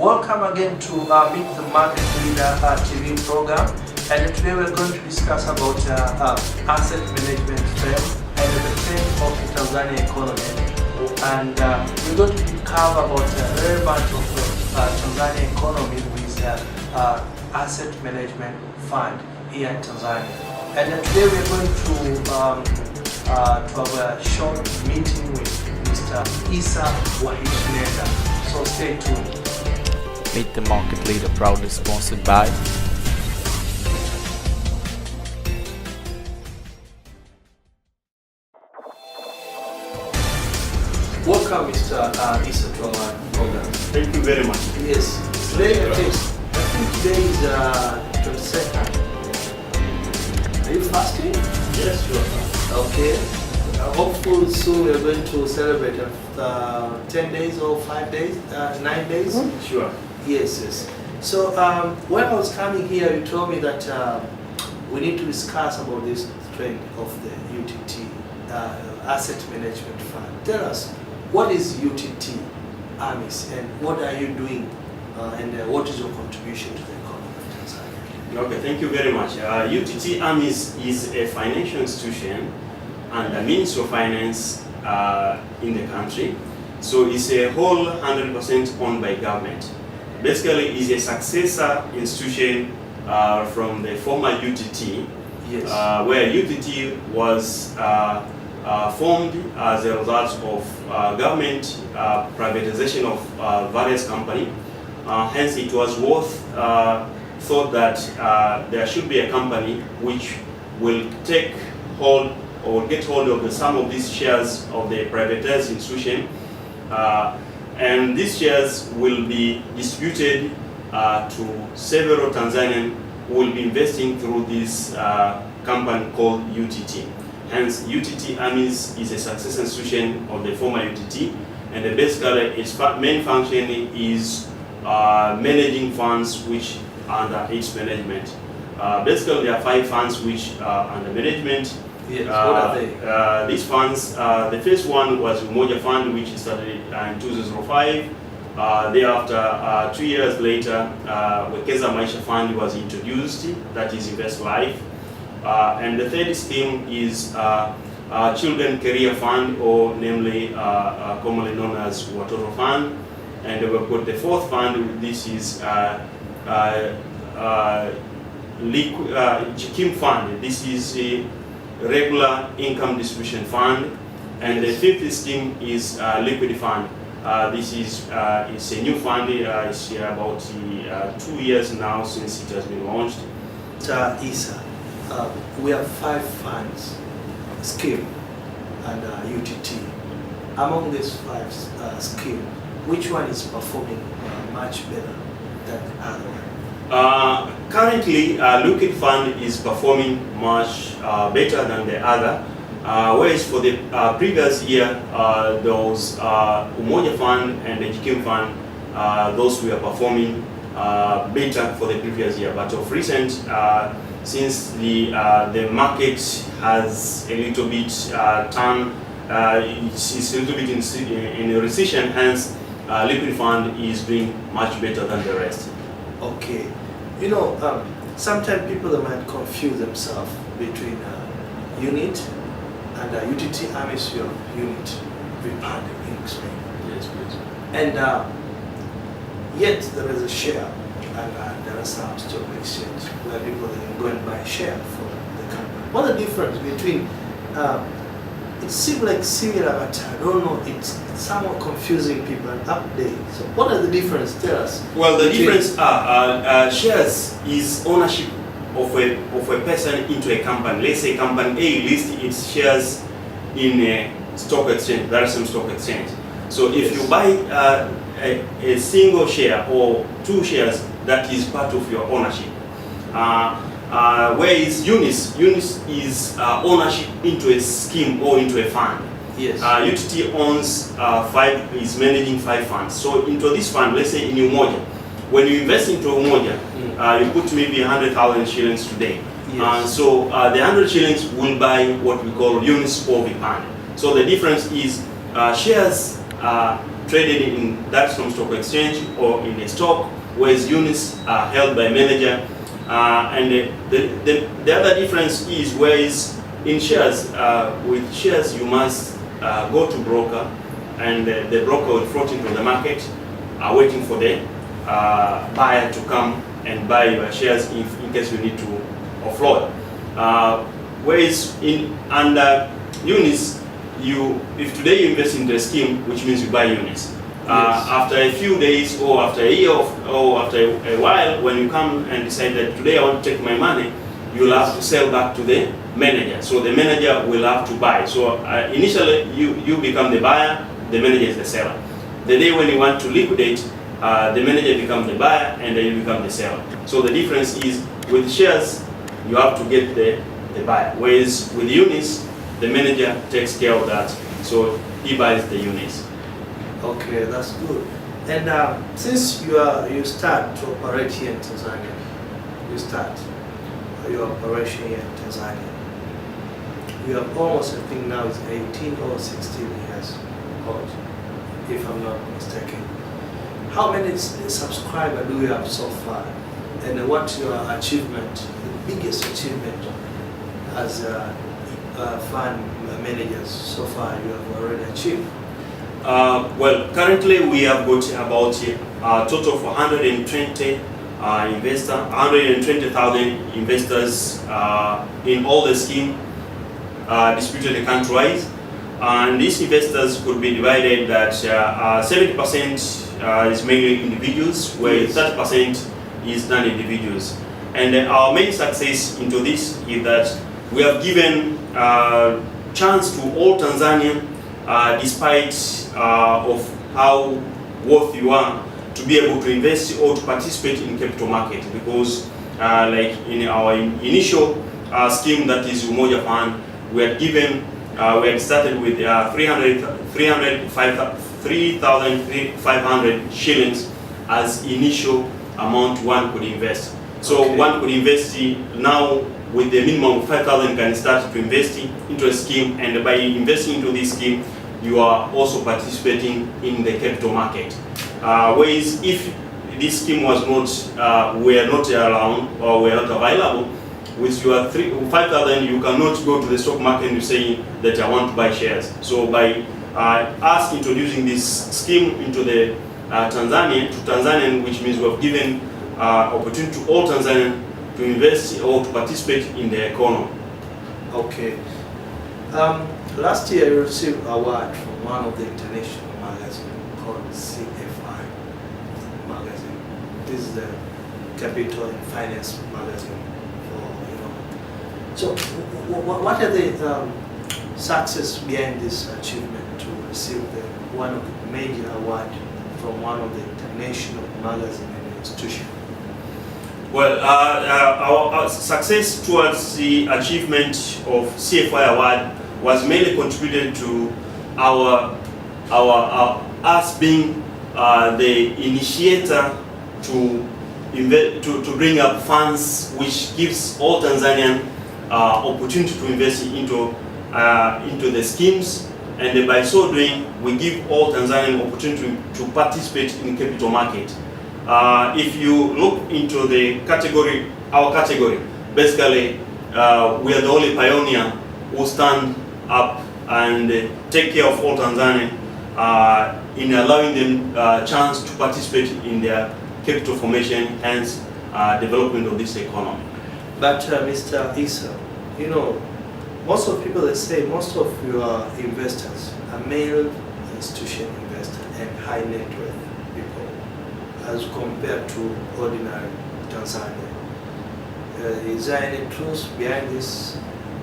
Welcome again to Meet the Market Leader TV program, and today we're going to discuss about asset management firm and the trend of the Tanzania economy, and we're going to cover about the relevance of Tanzania economy with asset management fund here in Tanzania. And today we're going to have a short meeting with Mr. Issa Waichinenda. So stay tuned. Meet the Market Leader, proudly sponsored by Welcome, Mr. Issa, to our program. Thank you very much. Yes. Today, I think today is 22nd. Are you fasting? Yes, sure. Okay. Hopefully soon we're going to celebrate after 10 days or 5 days, 9 days. Sure. Yes. So when I was coming here, you told me that we need to discuss about this trend of the UTT, Asset Management Fund. Tell us, what is UTT, AMIS, and what are you doing, and what is your contribution to the economy of Tanzania? Okay, thank you very much. UTT AMIS is a financial institution and a means of finance in the country. So it's a whole 100% owned by government. Basically, it's a successor institution from the former UTT, Yes. where UTT was formed as a result of government privatization of various companies. Hence, it was worth thought that there should be a company which will take hold or get hold of some of these shares of the privatized institution, and these shares will be distributed to several Tanzanians who will be investing through this company called UTT. Hence, UTT AMIS is a successor institution of the former UTT, and basically its main function is managing funds which are under its management. Basically, there are 5 funds which are under management. Yes. What are they? These funds, the first one was Umoja Fund, which started in 2005. Thereafter, 2 years later, Wekeza Maisha Fund was introduced, that is Invest Life. And the third scheme is Children Career Fund, or namely commonly known as Watoto Fund. And we've got the fourth fund, this is Jikim Fund. This is a regular income distribution fund. And the fifth scheme is Liquid Fund. This is it's a new fund. It's about 2 years now since it has been launched. Issa, we have 5 funds, scheme, and UTT. Among these 5 schemes, which one is performing much better than the other one? Currently, Liquid Fund is performing much better than the other, whereas for the previous year, those Umoja Fund and the Jikim Fund, those were performing better for the previous year. But of recent, since the market has a little bit turned, it's a little bit in a recession, hence Liquid Fund is doing much better than the rest. Okay. You know, sometimes people might confuse themselves between unit and UTT AMIS unit fund in Spain. Yes, please. And yet there is a share, and there are some stock exchange where people can go and buy a share for the company. What's the difference between? It seems like similar, but I don't know. It's somewhat confusing people and update. So what are the difference? Tell us. Well, the difference are shares is ownership of a person into a company. Let's say company A lists its shares in a stock exchange, Dar es Salaam Stock Exchange. So if you buy a single share or 2 shares, that is part of your ownership. Whereas UNIS is ownership into a scheme or into a fund. Yes. UTT owns 5, is managing 5 funds. So into this fund, let's say in Umoja, when you invest into Umoja, you put maybe 100,000 shillings today. Yes. So the 100 shillings will buy what we call UNIS or the fund. So the difference is shares traded in Dar es Salaam Stock Exchange or in a stock, whereas units are held by manager. And the other difference is, whereas in shares, with shares you must go to broker, and the broker will float into the market, waiting for the buyer to come and buy your shares in case you need to offload. Whereas under units, if today you invest in the scheme, which means you buy units. Yes. After a few days or after a year or after a while, when you come and decide that today I want to take my money, you'll have to sell back to the manager. So the manager will have to buy. So initially you become the buyer, the manager is the seller. The day when you want to liquidate, the manager becomes the buyer and then you become the seller. So the difference is, with shares, you have to get the buyer. Whereas with units, the manager takes care of that. So he buys the units. Okay, that's good. And since you start to operate here in Tanzania, you start your operation here in Tanzania, you have almost, I think now it's 18 or 16 years old, if I'm not mistaken. How many subscribers do you have so far? And what's your achievement, the biggest achievement as fund managers so far you have already achieved? Well, currently we have got about a total of 120,000 investors in all the scheme distributed countrywide. And these investors could be divided that 70% is mainly individuals, where 30% is non-individuals. And our main success into this is that we have given chance to all Tanzanians, despite of how worth you are, to be able to invest or to participate in capital market. Because like in our initial scheme, that is Umoja Fund, we had started with 3,500 shillings as initial amount one could invest. So okay. One could invest now with the minimum of 5,000 can start to invest into a scheme, and by investing into this scheme, you are also participating in the capital market. Whereas if this scheme was not, were not around or were not available, with your 5,000, you cannot go to the stock market and say that I want to buy shares. So by us introducing this scheme into the Tanzanian, which means we have given opportunity to all Tanzanians to invest or to participate in the economy. Okay. Last year you received an award from one of the international magazines called CFI magazine. This is the Capital and Finance magazine. So what are the success behind this achievement to receive one of the major award from one of the international magazine and institution? Well, our success towards the achievement of CFI award was mainly contributed to us being the initiator to bring up funds which gives all Tanzanian opportunity to invest into the schemes, and by so doing, we give all Tanzanian opportunity to participate in capital market. If you look into the category, our category, basically we are the only pioneer who stand up and take care of all Tanzanians in allowing them chance to participate in their capital formation, hence development of this economy. But Mr. Issa, you know, most of people, they say most of your investors are male institutional investors and high net worth people as compared to ordinary Tanzania. Is there any truth behind this?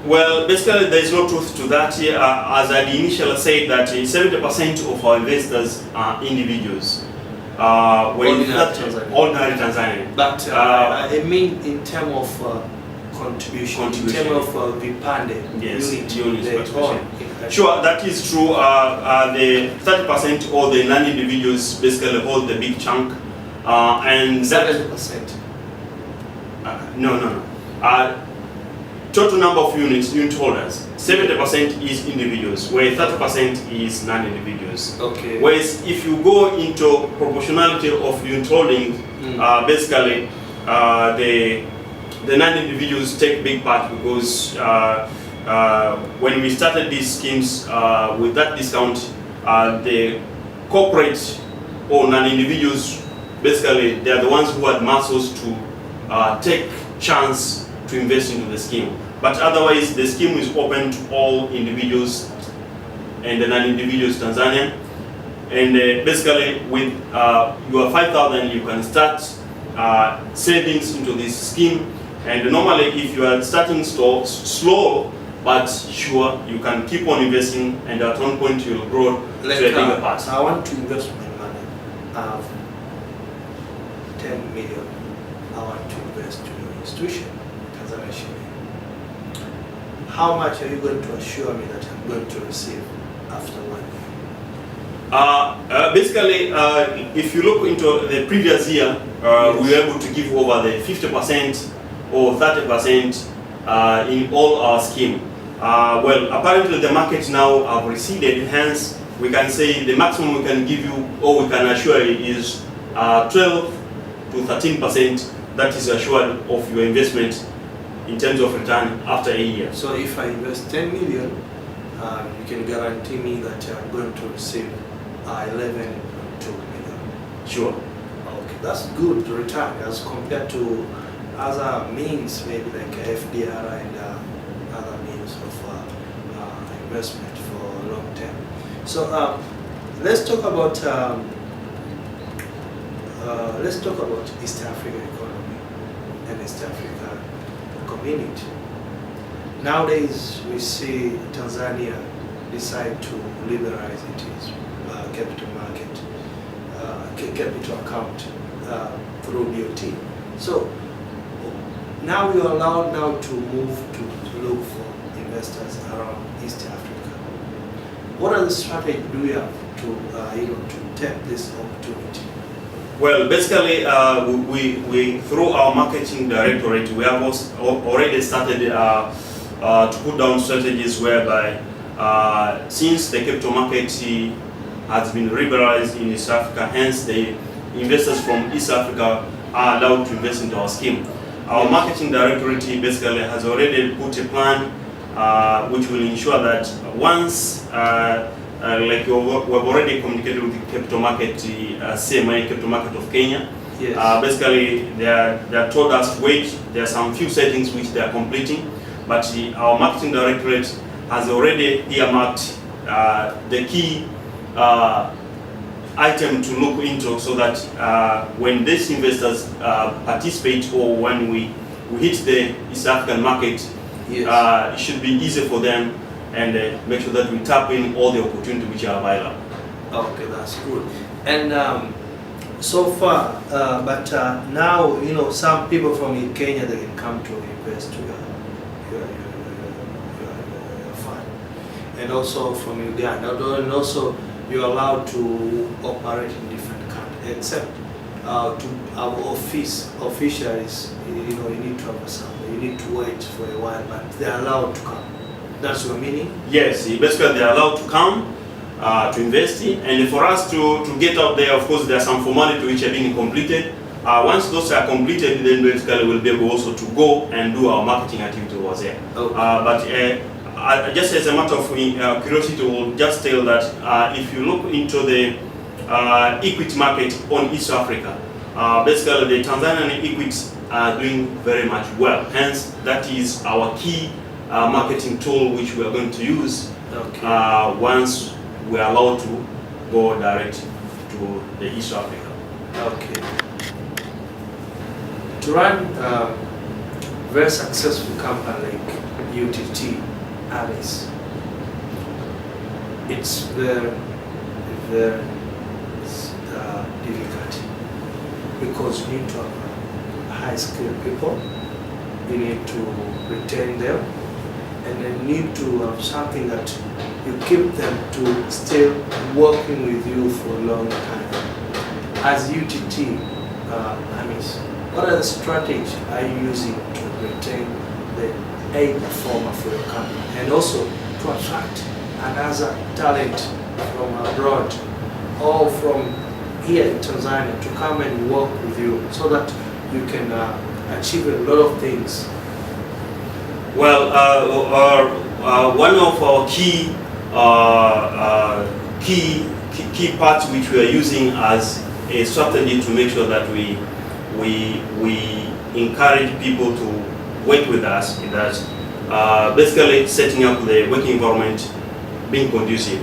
Well, basically there is no truth to that. As I initially said, that 70% of our investors are individuals. Ordinary Tanzania. But I mean in terms of contribution, in terms of vipande, yes, units. Sure, that is true. The 30% or the non-individuals basically hold the big chunk, and 70%. No. total number of unit holders, 70% is individuals, where 30% is non-individuals. Okay. Whereas if you go into proportionality of unit holding, basically the non-individuals take big part, because when we started these schemes with that discount, the corporate or non-individuals, basically they are the ones who had muscles to take chance to invest into the scheme. But otherwise, the scheme is open to all individuals and the non-individuals Tanzanian. And basically, with your 5,000, you can start savings into this scheme. And normally, if you are starting slow but sure, you can keep on investing, and at one point you'll grow to a bigger part. I want to invest my money. I have 10 million. I want to invest to your institution, Tanzania shilling. How much are you going to assure me that I'm going to receive after 1 year? Basically, if you look into the previous year, Yes. we were able to give over the 50% or 30% in all our scheme. Well, apparently the market now have receded, hence we can say the maximum we can give you, or we can assure you, is 12 to 13% that is assured of your investment in terms of return after a year. So if I invest 10 million, you can guarantee me that I'm going to receive 11.2 million. Sure. Okay, that's good return as compared to other means, maybe like FDR and other means of investment for long term. So let's talk about East Africa economy and East Africa community. Nowadays, we see Tanzania decide to liberalize its capital market, capital account through DOT. So now we are allowed now to move to look for investors around East Africa. What are the strategies do we have to to tap this opportunity? Well, basically, we through our marketing directorate, we have already started to put down strategies whereby, since the capital market has been liberalized in East Africa, hence the investors from East Africa are allowed to invest into our scheme. Our marketing directorate basically has already put a plan which will ensure that once, like we've already communicated with the capital market, CMI, capital market of Kenya. Yes. Basically, they are told us to wait. There are some few settings which they are completing, but our marketing directorate has already earmarked the key item to look into, so that when these investors participate, or when we hit the East African market, Yes. it should be easy for them, and make sure that we tap in all the opportunities which are available. Okay, that's good. And so far, but now some people from Kenya, they can come to invest to your fund, and also from Uganda, and also you're allowed to operate in different countries, except to have officials. You need to have something. You need to wait for a while, but they're allowed to come. That's your meaning? Yes, basically they are allowed to come to invest in, and for us to get out there, of course, there are some formalities which are being completed. Once those are completed, then basically we'll be able also to go and do our marketing activity over there. Okay. But just as a matter of curiosity, we'll just tell that if you look into the equity market on East Africa, basically the Tanzanian equities are doing very much well. Hence, that is our key marketing tool which we are going to use once we are allowed to go direct to the East Africa. Okay. To run a very successful company like UTT, AMIS, it's very, very difficult, because you need to have high-skilled people, you need to retain them, and then need to have something that you keep them to still working with you for a long time. As UTT, AMIS, what are the strategies are you using to retain the A performer for your company, and also to attract another talent from abroad or from here in Tanzania to come and work with you so that you can achieve a lot of things? Well, one of our key parts which we are using as a strategy to make sure that we encourage people to work with us is that basically setting up the working environment being conducive.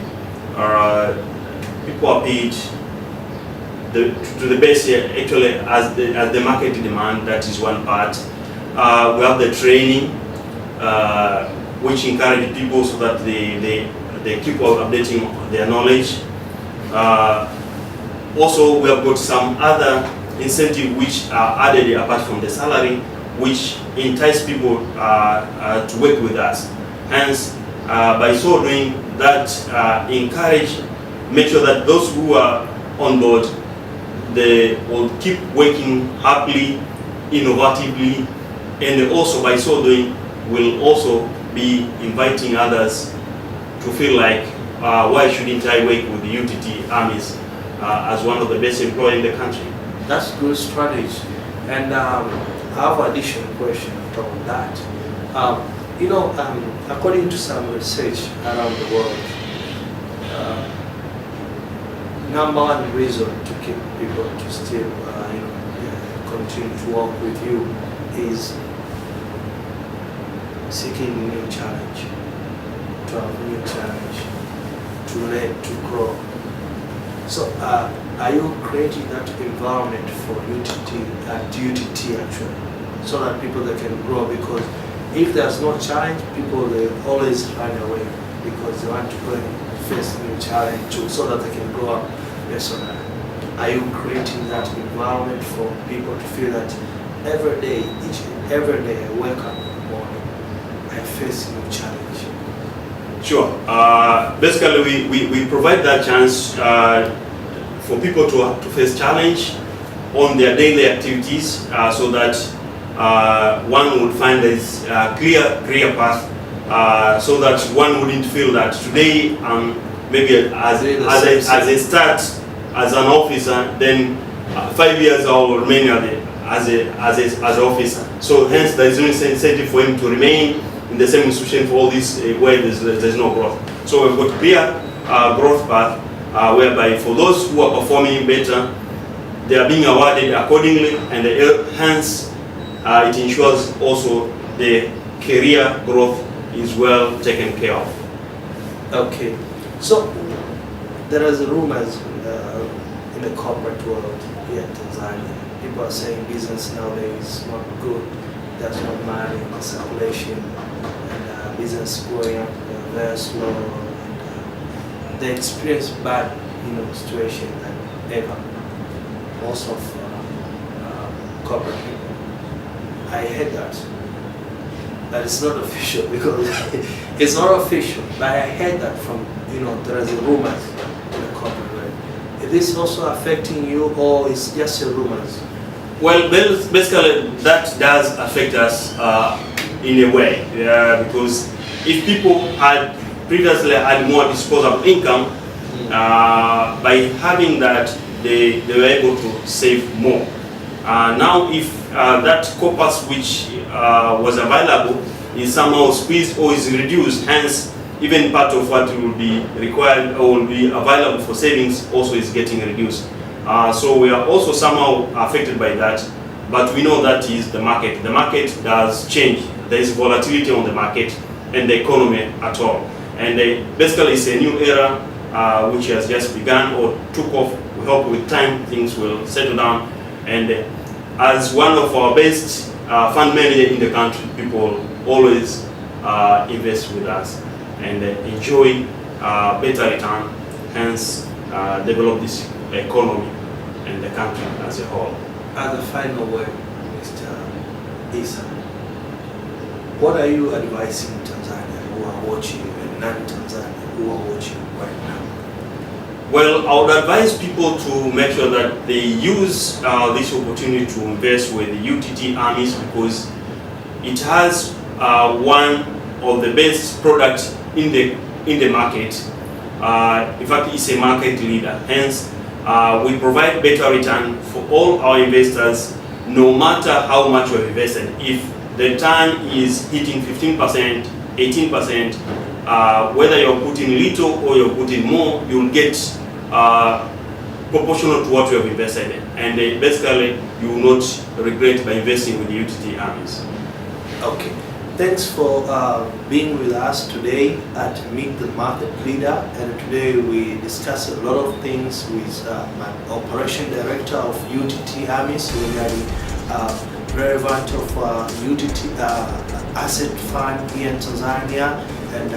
People are paid to the best actually as the market demand. That is one part. We have the training, which encourage people so that they keep on updating their knowledge. Also, we have got some other incentives which are added apart from the salary, which entice people to work with us. Hence, by so doing that, encourage, make sure that those who are on board, they will keep working happily, innovatively, and also by so doing will also be inviting others to feel like, why shouldn't I work with the UTT AMIS as one of the best employers in the country? That's good strategy. And I have an additional question on that. According to some research around the world, number one reason to keep people to still continue to work with you is seeking new challenge, to have new challenge, to learn, to grow. So are you creating that environment for UTT actually, so that people that can grow? Because if there's no challenge, people they always run away because they want to go and face new challenge too, so that they can grow up. Yes or no? Are you creating that environment for people to feel that every day, each and every day I wake up in the morning, I face new challenge? Sure. Basically, we provide that chance for people to face challenge on their daily activities, so that one would find this clear career path, so that one wouldn't feel that today maybe as a start as an officer, then 5 years I will remain as an officer. So hence there is no incentive for him to remain in the same institution for all this where there's no growth. So we've got clear growth path, whereby for those who are performing better, they are being awarded accordingly, and hence it ensures also the career growth is well taken care of. Okay, so there is rumors in the corporate world here in Tanzania. People are saying business nowadays is not good. There's no money in circulation, and business going up very slow. And, they experience bad, situation than ever. Most of corporate people. I heard that. But it's not official because it's not official. But I heard that from there is rumors in the corporate world. Is this also affecting you, or is just a rumors? Well, basically that does affect us in a way, because if people had previously had more disposable income, by having that they were able to save more. Now if that corpus which was available is somehow squeezed or is reduced, hence even part of what will be required or will be available for savings also is getting reduced. So we are also somehow affected by that, but we know that is the market. The market does change. There is volatility on the market and the economy at all. And basically it's a new era which has just begun or took off. We hope with time things will settle down. And as one of our best fund managers in the country, people always invest with us and enjoy better return, hence develop this economy and the country as a whole. As a final word, Mr. Issa, what are you advising Tanzania who are watching and non-Tanzania who are watching right now? Well, I would advise people to make sure that they use this opportunity to invest with the UTT AMIS, because it has one of the best products in the market. In fact, it's a market leader. Hence, we provide better return for all our investors, no matter how much we've invested. If the return is hitting 15%, 18%, whether you're putting little or you're putting more, you'll get proportional to what you have invested in. And basically, you will not regret by investing with the UTT AMIS. Okay. Thanks for being with us today at Meet the Market Leader, and today we discussed a lot of things with my Operation Director of UTT AMIS regarding relevant of UTT asset fund here in Tanzania and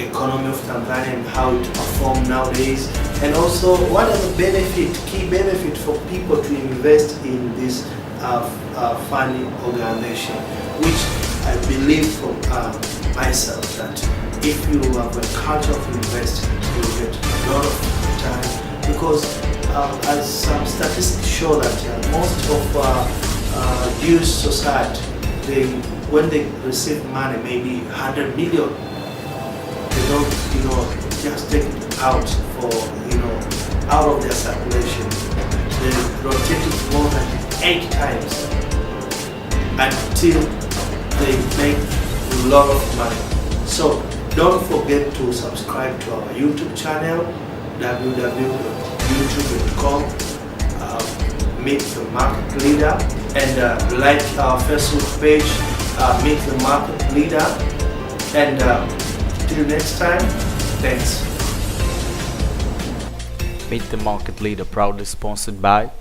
economy of Tanzania and how it performs nowadays, and also what are the key benefit for people to invest in this funding organization, which I believe from myself that if you have a culture of investing, you will get a lot of time, because as some statistics show that most of Jewish society, when they receive money, maybe 100 million, they don't just take it out for out of their circulation. They rotate it more than 8 times until they make a lot of money. So don't forget to subscribe to our YouTube channel, www.youtube.com, Meet the Market Leader, and like our Facebook page, Meet the Market Leader. And till next time, thanks. Meet the Market Leader, proudly sponsored by